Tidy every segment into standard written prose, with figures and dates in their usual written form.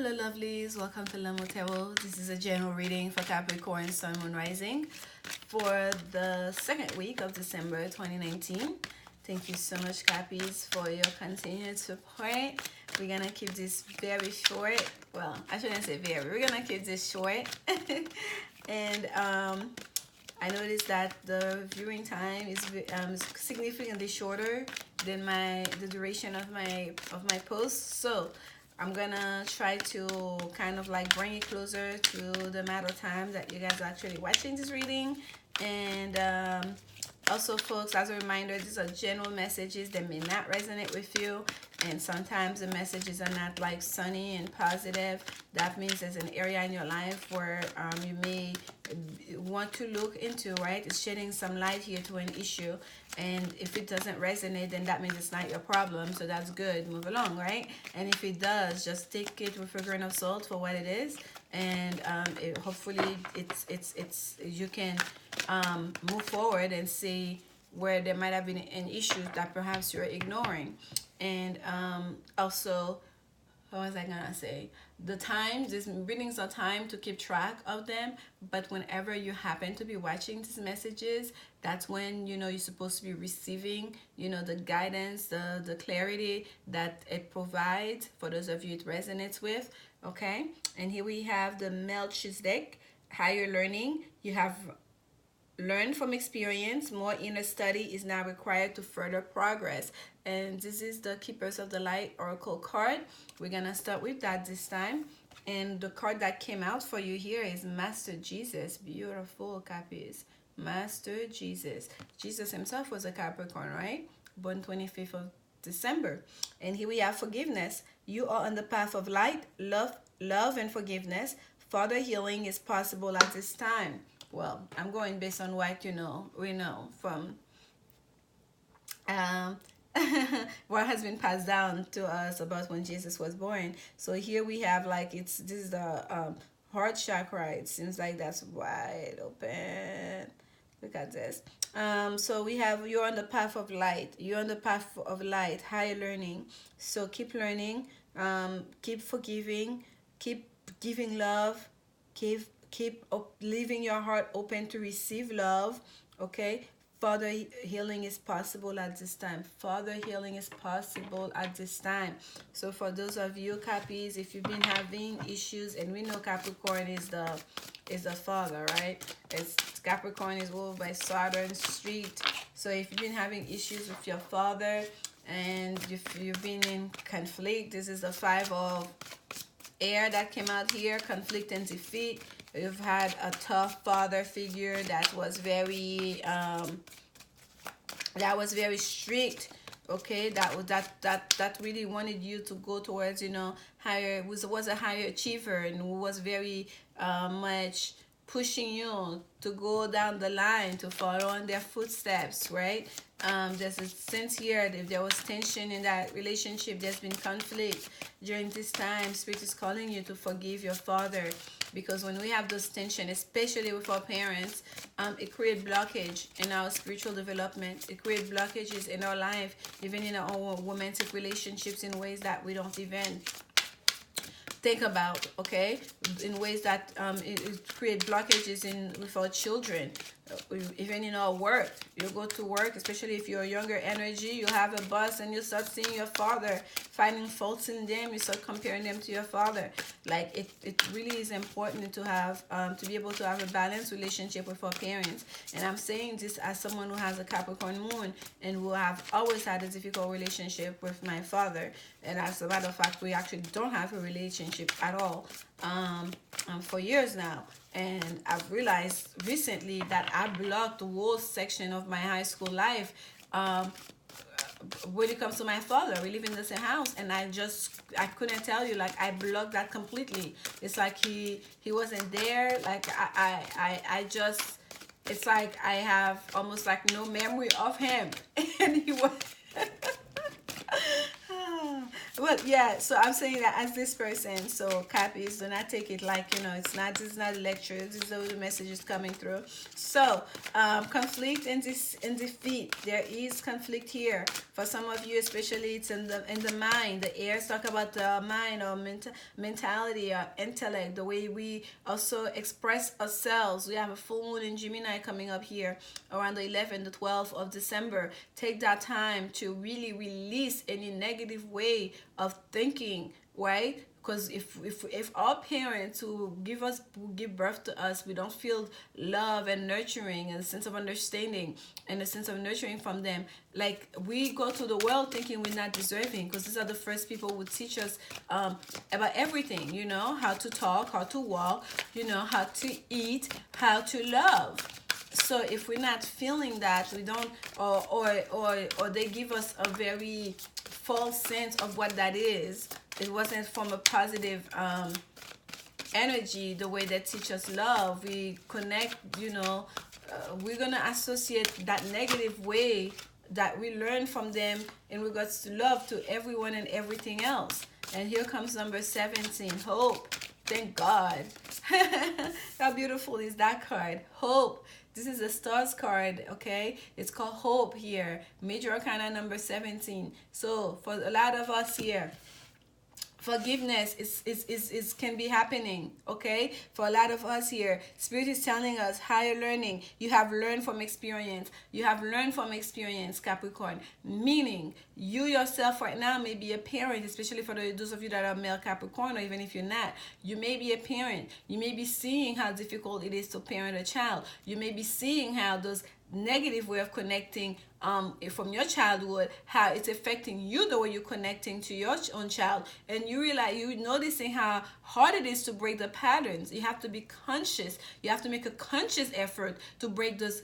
Hello lovelies, welcome to Lanmoutarot. This is a general reading for Capricorn, Sun, Moon, Rising for the second week of December 2019. Thank you so much, Cappies, for your continued support. We're going to keep this very short. Well, I shouldn't say very. We're going to keep this short. And I noticed that the viewing time is significantly shorter than the duration of my posts. So I'm gonna try to kind of like bring it closer to the amount of time that you guys are actually watching this reading. And also, folks, as a reminder, these are general messages that may not resonate with you, and sometimes the messages are not like sunny and positive. That means there's an area in your life where you may want to look into, right? It's shedding some light here to an issue, and if it doesn't resonate, then that means it's not your problem, so that's good. Move along, right? And if it does, just take it with a grain of salt for what it is, and hopefully it's you can move forward and see where there might have been an issue that perhaps you're ignoring. And also, what was I gonna say? The times, these readings are time to keep track of them, but whenever you happen to be watching these messages, that's when, you know, you're supposed to be receiving, you know, the guidance, the clarity that it provides. For those of you it resonates with, okay? And here we have the Melchizedek, higher learning. You have learn from experience. More inner study is now required to further progress. And this is the Keepers of the Light Oracle card. We're gonna start with that this time. And the card that came out for you here is Master Jesus. Beautiful, Cappies. Master Jesus. Jesus himself was a Capricorn, right? Born 25th of December. And here we have forgiveness. You are on the path of light, love, and forgiveness. Further healing is possible at this time. Well, I'm going based on what we know from what has been passed down to us about when Jesus was born. So here we have like this is the heart chakra. It seems like that's wide open. Look at this. So we have you're on the path of light. You're on the path of light, higher learning. So keep learning, keep forgiving, keep giving love, keep leaving your heart open to receive love, okay? Further healing is possible at this time. Further healing is possible at this time. So for those of you, Cappies, if you've been having issues, and we know Capricorn is the father, right? It's Capricorn is ruled by Saturn street. So if you've been having issues with your father and if you've been in conflict, this is the 5 of air that came out here, conflict and defeat. You've had a tough father figure that was very strict, okay? That really wanted you to go towards, you know, higher, was a higher achiever, and was very much pushing you to go down the line, to follow in their footsteps, right? There's a sense here that if there was tension in that relationship, there's been conflict during this time. Spirit is calling you to forgive your father, because when we have those tension, especially with our parents, it creates blockage in our spiritual development. It creates blockages in our life, even in our romantic relationships, in ways that we don't even think about, okay? In ways that it creates blockages with our children, even in our work. You go to work, especially if you're a younger energy, you have a boss and you start seeing your father, finding faults in them, you start comparing them to your father. Like it really is important to have to be able to have a balanced relationship with our parents. And I'm saying this as someone who has a Capricorn moon and who have always had a difficult relationship with my father. And as a matter of fact, we actually don't have a relationship at all for years now. And I've realized recently that I blocked the whole section of my high school life when it comes to my father. We live in the same house, and I couldn't tell you, like, I blocked that completely. It's like he wasn't there. Like I just, it's like I have almost like no memory of him. And he was Well, yeah, so I'm saying that as this person, so Cappies, do not take it like, it's not a lecture, this is the message is coming through. So, conflict and defeat. There is conflict here. For some of you, especially, it's in the mind. The airs talk about the mind or mentality or intellect, the way we also express ourselves. We have a full moon in Gemini coming up here around the 11th, the 12th of December. Take that time to really release any negative way of thinking, right? Because if our parents who give birth to us, we don't feel love and nurturing and a sense of understanding and a sense of nurturing from them, like we go to the world thinking we're not deserving, because these are the first people who teach us about everything, how to talk, how to walk, how to eat, how to love. So if we're not feeling that, we don't, or they give us a very false sense of what that is. It wasn't from a positive energy, the way they teach us love. We connect, we're gonna associate that negative way that we learn from them in regards to love to everyone and everything else. And here comes number 17, hope. Thank God. How beautiful is that card? Hope. This is a stars card, okay? It's called hope here. Major arcana number 17. So for a lot of us here, forgiveness is can be happening, okay? For a lot of us here, Spirit is telling us higher learning. You have learned from experience. You have learned from experience, Capricorn. Meaning, you yourself right now may be a parent, especially for those of you that are male Capricorn, or even if you're not. You may be a parent. You may be seeing how difficult it is to parent a child. You may be seeing how those negative way of connecting from your childhood, how it's affecting you, the way you're connecting to your own child, and you're noticing how hard it is to break the patterns. You have to be conscious. You have to make a conscious effort to break those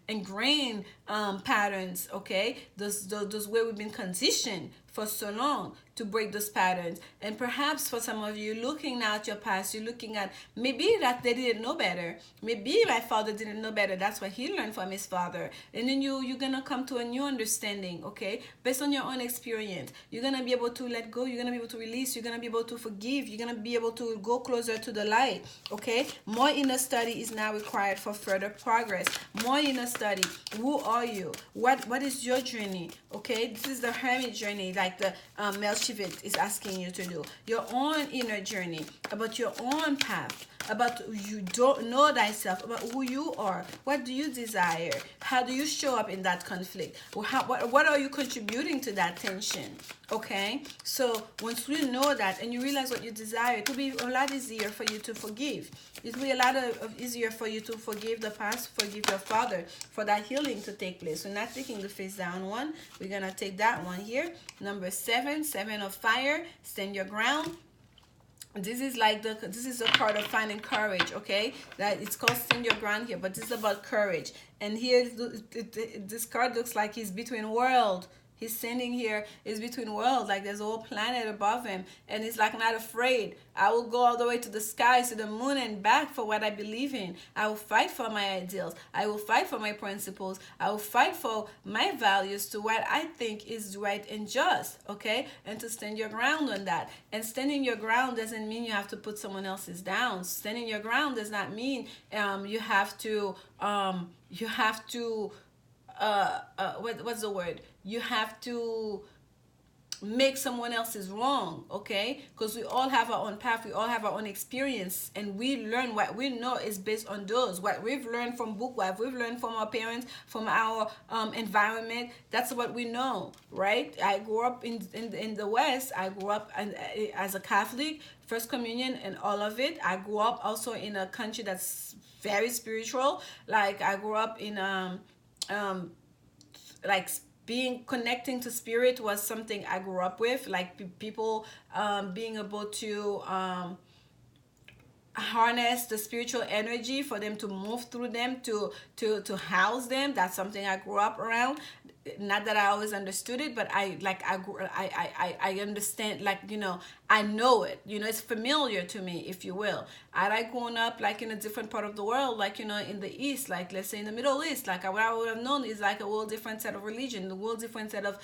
ingrained patterns, okay? Those way we've been conditioned for so long, to break those patterns. And perhaps for some of you, looking now at your past, you're looking at maybe that they didn't know better. Maybe my father didn't know better. That's what he learned from his father. And then you're gonna come to a new understanding, okay? Based on your own experience. You're gonna be able to let go. You're gonna be able to release. You're gonna be able to forgive. You're gonna be able to go closer to the light, okay? More inner study is now required for further progress. More inner study. Who are you? What is your journey? Okay, this is the hermit journey, like the Melchizedek is asking you to do. Your own inner journey, about your own path, about you don't know thyself, about who you are. What do you desire? How do you show up in that conflict? What are you contributing to that tension? Okay, so once you know that and you realize what you desire, it will be a lot easier for you to forgive. It will be a lot easier for you to forgive the past, forgive your father, for that healing to take place. We're not taking the face down one. We're going to take that one here. Number 7, 7 of fire. Stand your ground. This is like this is a card of finding courage, okay? That it's called stand your ground here, but this is about courage. And here this card looks like he's between world. He's standing here, is between worlds, like there's a whole planet above him, and he's like not afraid. I will go all the way to the skies, to the moon and back for what I believe in. I will fight for my ideals. I will fight for my principles. I will fight for my values to what I think is right and just, okay? And to stand your ground on that. And standing your ground doesn't mean you have to put someone else's down. Standing your ground does not mean you have to what's the word? You have to make someone else's wrong, okay? Because we all have our own path, we all have our own experience, and we learn what we know is based on those, what we've learned from book, what we've learned from our parents, from our environment. That's what we know, right? I grew up in the West. I grew up as a Catholic, First Communion and all of it. I grew up also in a country that's very spiritual. Like I grew up in like connecting to spirit was something I grew up with, like people being able to harness the spiritual energy for them to move through them, to house them. That's something I grew up around. not that I always understood it, but I understand, like, you know, I know it, you know, it's familiar to me, if you will. I like growing up like in a different part of the world, like, you know, in the East, like let's say in the Middle East, like what I would have known is like a whole different set of religion, a whole different set of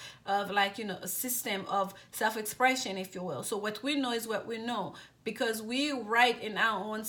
like, you know, a system of self-expression, if you will. So what we know is what we know, because we write in our own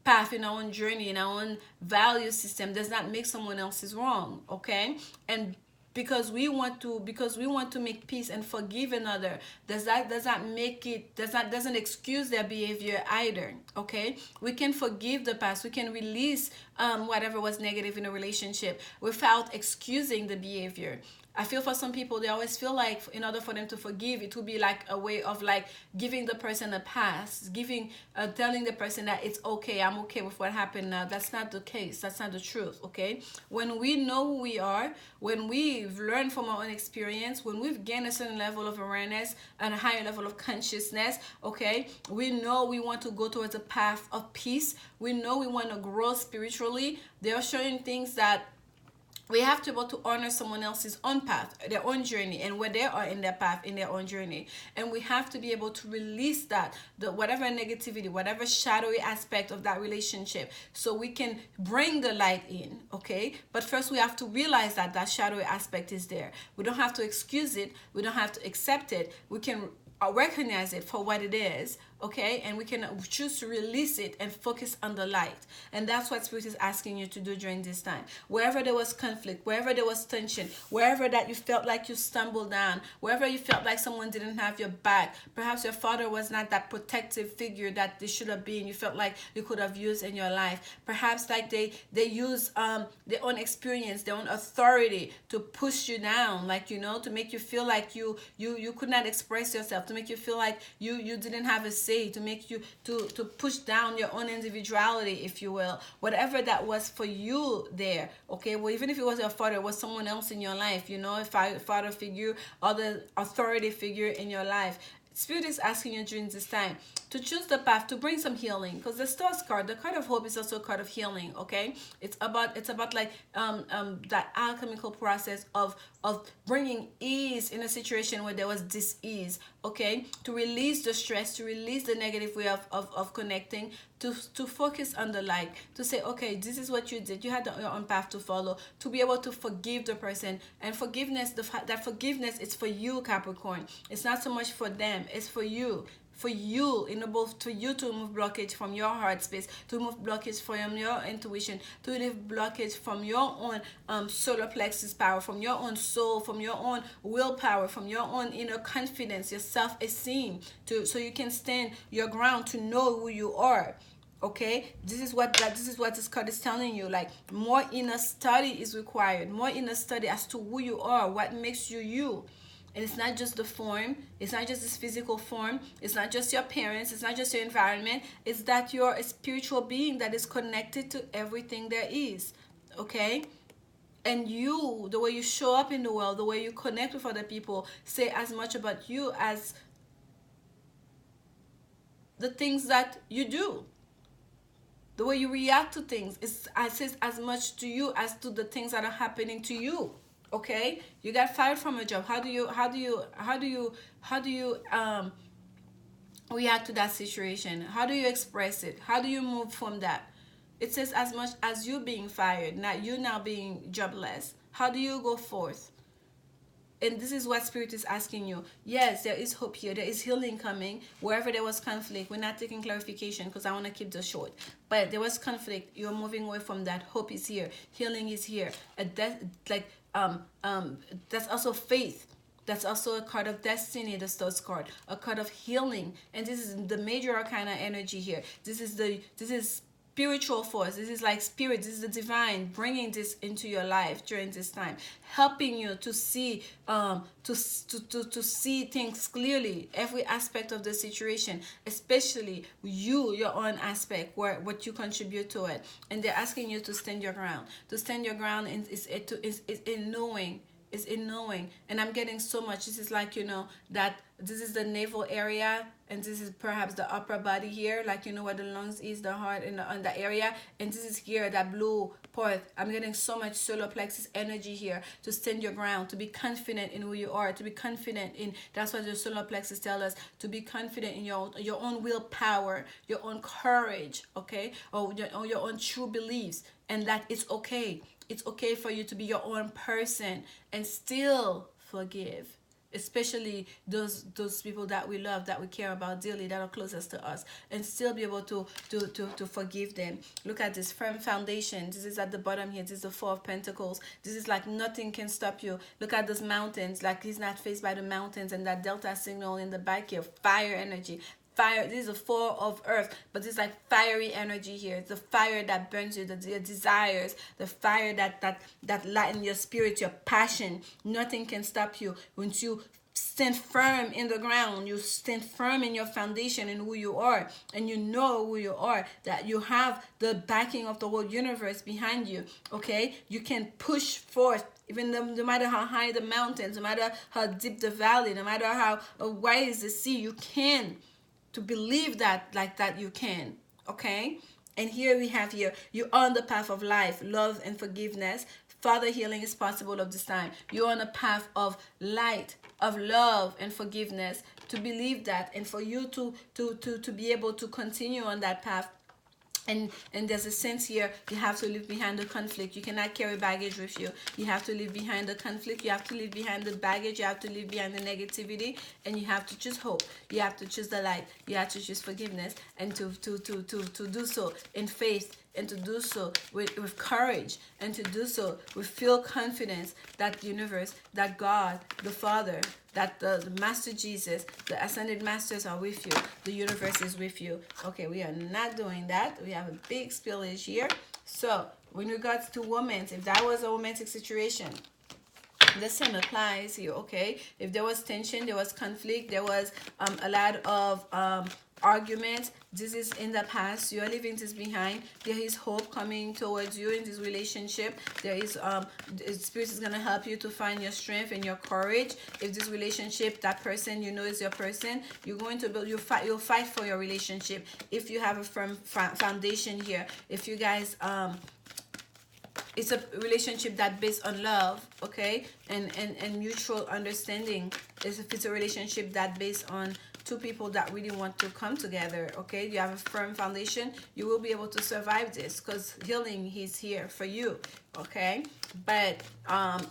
path, in our own journey, in our own value system, does not make someone else's wrong. Okay. And because we want to make peace and forgive another, does not make it, doesn't excuse their behavior either. Okay. We can forgive the past, we can release whatever was negative in a relationship without excusing the behavior. I feel for some people, they always feel like in order for them to forgive, it would be like a way of like giving the person a pass, telling the person that it's okay, I'm okay with what happened now. That's not the case. That's not the truth. Okay. When we know who we are, when we've learned from our own experience, when we've gained a certain level of awareness and a higher level of consciousness, okay, we know we want to go towards a path of peace. We know we want to grow spiritually. There are certain things that we have to be able to honor someone else's own path, their own journey, and where they are in their path, in their own journey. And we have to be able to release that, the whatever negativity, whatever shadowy aspect of that relationship, so we can bring the light in. Okay. But first we have to realize that that shadowy aspect is there. We don't have to excuse it. We don't have to accept it. We can recognize it for what it is. Okay. And we can choose to release it and focus on the light. And that's what Spirit is asking you to do during this time. Wherever there was conflict, wherever there was tension, wherever that you felt like you stumbled down, wherever you felt like someone didn't have your back, perhaps your father was not that protective figure that they should have been, you felt like you could have used in your life. Perhaps like they use their own experience, their own authority to push you down, like, you know, to make you feel like you could not express yourself, to make you feel like you didn't have a say, to make you to push down your own individuality, if you will. Whatever that was for you there. Okay. Well, even if it was your father, it was someone else in your life, you know, a father figure or the authority figure in your life. Spirit is asking you during this time to choose the path to bring some healing, because the Stars card, the card of hope, is also a card of healing. Okay. It's about like that alchemical process of bringing ease in a situation where there was dis-ease. Okay. To release the stress, to release the negative way of connecting, to focus on the light, to say, okay, this is what you did, you had your own path to follow, to be able to forgive the person. And forgiveness, that forgiveness is for you, Capricorn. It's not so much for them, it's for you. For you, both for you to remove blockage from your heart space, to remove blockage from your intuition, to remove blockage from your own solar plexus power, from your own soul, from your own willpower, from your own inner confidence, your self-esteem, so you can stand your ground, to know who you are. Okay, this is what this card is telling you. Like, more inner study is required, more inner study as to who you are, what makes you you. And it's not just the form, it's not just this physical form, it's not just your parents, it's not just your environment, it's that you're a spiritual being that is connected to everything there is. Okay. And you, the way you show up in the world, the way you connect with other people, say as much about you as the things that you do. The way you react to things says as much to you as to the things that are happening to you. Okay, you got fired from a job. How do you react to that situation? How do you express it? How do you move from that? It says as much as you being fired, not you now being jobless. How do you go forth? And this is what Spirit is asking you. Yes, there is hope here. There is healing coming. Wherever there was conflict, we're not taking clarification because I want to keep this short. But there was conflict. You're moving away from that. Hope is here. Healing is here. That's also faith. That's also a card of destiny, the Stars card, a card of healing. And this is the major arcana energy here. This is spiritual force. This is like spirit. This is the divine bringing this into your life during this time, helping you to see to see things clearly, every aspect of the situation, especially your own aspect, what you contribute to it. And they're asking you to stand your ground. To stand your ground is in knowing It's in knowing. And I'm getting so much. This is like, you know, that this is the navel area, and this is perhaps the upper body here, like, you know, where the lungs is, the heart, in the area. And this is here, that blue part. I'm getting so much solar plexus energy here to stand your ground, to be confident in who you are, to be confident in, that's what the solar plexus tell us, to be confident in your own willpower, your own courage, okay, or your own true beliefs, and that it's okay. It's okay for you to be your own person and still forgive, especially those people that we love, that we care about dearly, that are closest to us, and still be able to forgive them. Look at this firm foundation. This is at the bottom here. This is the Four of Pentacles. This is like nothing can stop you. Look at those mountains, like he's not faced by the mountains, and that delta signal in the back here, fire energy. Fire. This is a Four of Earth, but it's like fiery energy here. It's the fire that burns you, your desires, the fire that lightens your spirit, your passion. Nothing can stop you. Once you stand firm in the ground, you stand firm in your foundation and who you are, and you know who you are, that you have the backing of the whole universe behind you, okay? You can push forth, even no matter how high the mountains, no matter how deep the valley, no matter how wide is the sea, you can. To believe that, like that, you can, okay? And here we have here, you're on the path of life, love, and forgiveness. Father, healing is possible of this time. You're on a path of light, of love and forgiveness. To believe that, and for you to be able to continue on that path. And there's a sense here, you have to leave behind the conflict. You cannot carry baggage with you. You have to leave behind the conflict. You have to leave behind the baggage. You have to leave behind the negativity. And you have to choose hope. You have to choose the light. You have to choose forgiveness. And to do so in faith. And to do so with courage. And to do so with full confidence that the universe, that God, the Father, that the Master Jesus, the Ascended Masters are with you. The universe is with you. Okay, we are not doing that. We have a big spillage here. So, in regards to romance, if that was a romantic situation, the same applies here, okay? If there was tension, there was conflict, there was a lot of arguments, this is in the past. You are leaving this behind. There is hope coming towards you in this relationship. There is Spirit is going to help you to find your strength and your courage. If this relationship, that person you know is your person, you're going to build, you'll fight for your relationship. If you have a firm foundation here, if you guys it's a relationship that's based on love, okay, and mutual understanding. If it's a relationship that's based on two people that really want to come together, okay, you have a firm foundation, you will be able to survive this, because healing is here for you, okay? But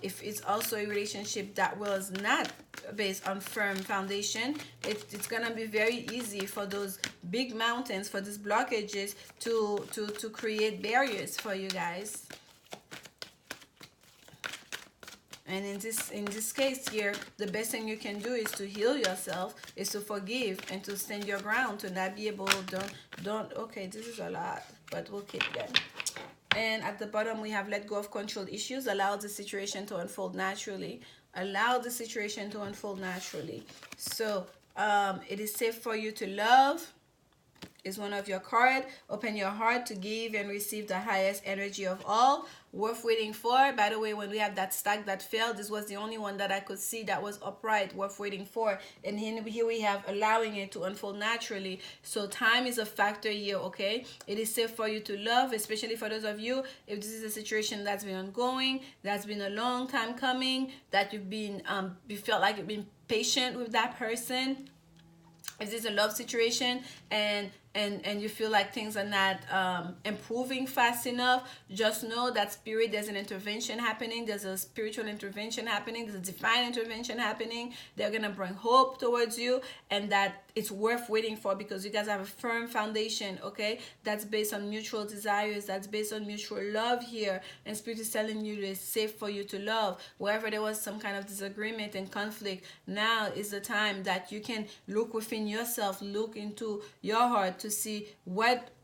if it's also a relationship that was not based on firm foundation, it's gonna be very easy for those big mountains, for these blockages to create barriers for you guys. And in this case here, the best thing you can do is to heal yourself, is to forgive and to stand your ground, to not be able, don't, okay, this is a lot, but we'll keep going. And at the bottom, we have let go of control issues, allow the situation to unfold naturally. Allow the situation to unfold naturally. So it is safe for you to love, is one of your cards. Open your heart to give and receive the highest energy of all. Worth waiting for. By the way, when we have that stack that fell, this was the only one that I could see that was upright, worth waiting for. And here we have allowing it to unfold naturally. So time is a factor here, okay? It is safe for you to love, especially for those of you, if this is a situation that's been ongoing, that's been a long time coming, that you've been, you felt like you've been patient with that person. If this is a love situation and you feel like things are not improving fast enough, just know that Spirit, there's an intervention happening. There's a spiritual intervention happening. There's a divine intervention happening. They're going to bring hope towards you, and that it's worth waiting for, because you guys have a firm foundation, okay? That's based on mutual desires. That's based on mutual love here. And Spirit is telling you it's safe for you to love. Wherever there was some kind of disagreement and conflict, now is the time that you can look within yourself, look into your heart to see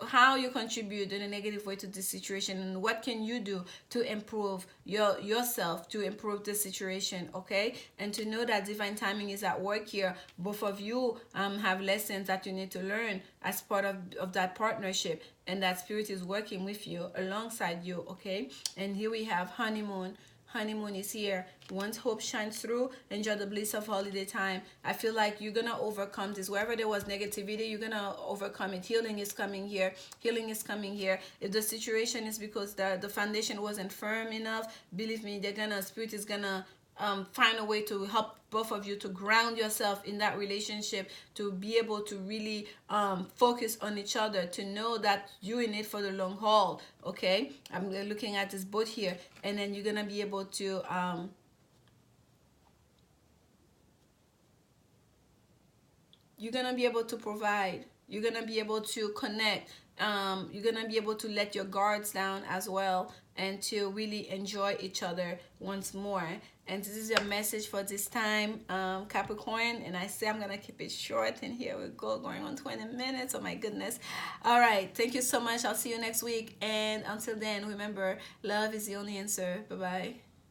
how you contribute in a negative way to this situation, and what can you do to improve yourself, to improve the situation, okay? And to know that divine timing is at work here. Both of you have lessons that you need to learn as part of that partnership, and that Spirit is working with you, alongside you, okay? And here we have honeymoon. honeymoon is here. Once hope shines through, enjoy the bliss of holiday time. I feel like you're gonna overcome this. Wherever there was negativity, you're gonna overcome it. Healing is coming here. Healing is coming here. If the situation is because the foundation wasn't firm enough, believe me, spirit is gonna find a way to help both of you to ground yourself in that relationship, to be able to really focus on each other, to know that you're in it for the long haul. Okay, I'm looking at this boat here, and then you're gonna be able to provide. You're gonna be able to connect. You're gonna be able to let your guards down as well, and to really enjoy each other once more. And this is your message for this time, Capricorn. And I say I'm gonna keep it short, and here we go, going on 20 minutes. Oh my goodness. All right, thank you so much. I'll see you next week, and until then, remember, love is the only answer. Bye bye.